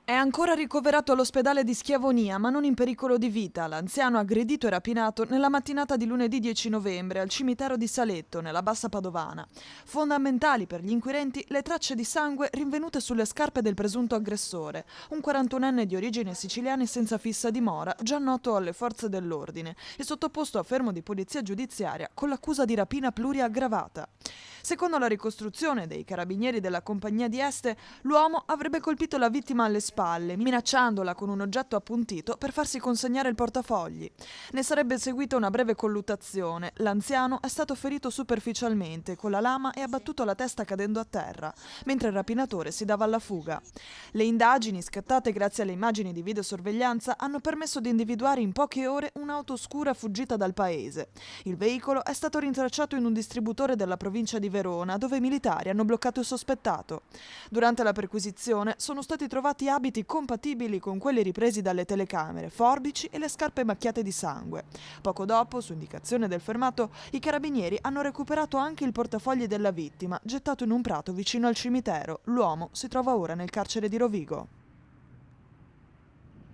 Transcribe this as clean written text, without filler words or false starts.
È ancora ricoverato all'ospedale di Schiavonia, ma non in pericolo di vita. L'anziano aggredito e rapinato nella mattinata di lunedì 10 novembre al cimitero di Saletto, nella Bassa Padovana. Fondamentali per gli inquirenti le tracce di sangue rinvenute sulle scarpe del presunto aggressore, un 41enne di origine siciliana senza fissa dimora, già noto alle forze dell'ordine e sottoposto a fermo di polizia giudiziaria con l'accusa di rapina pluriaggravata. Secondo la ricostruzione dei carabinieri della compagnia di Este, l'uomo avrebbe colpito la vittima alle spalle, minacciandola con un oggetto appuntito per farsi consegnare il portafogli. Ne sarebbe seguita una breve colluttazione. L'anziano è stato ferito superficialmente con la lama e abbattuto la testa cadendo a terra, mentre il rapinatore si dava alla fuga. Le indagini, scattate grazie alle immagini di videosorveglianza, hanno permesso di individuare in poche ore un'auto scura fuggita dal paese. Il veicolo è stato rintracciato in un distributore della provincia di Verona, dove i militari hanno bloccato il sospettato. Durante la perquisizione sono stati trovati abiti compatibili con quelli ripresi dalle telecamere, forbici e le scarpe macchiate di sangue. Poco dopo, su indicazione del fermato, i carabinieri hanno recuperato anche il portafogli della vittima, gettato in un prato vicino al cimitero. L'uomo si trova ora nel carcere di Rovigo.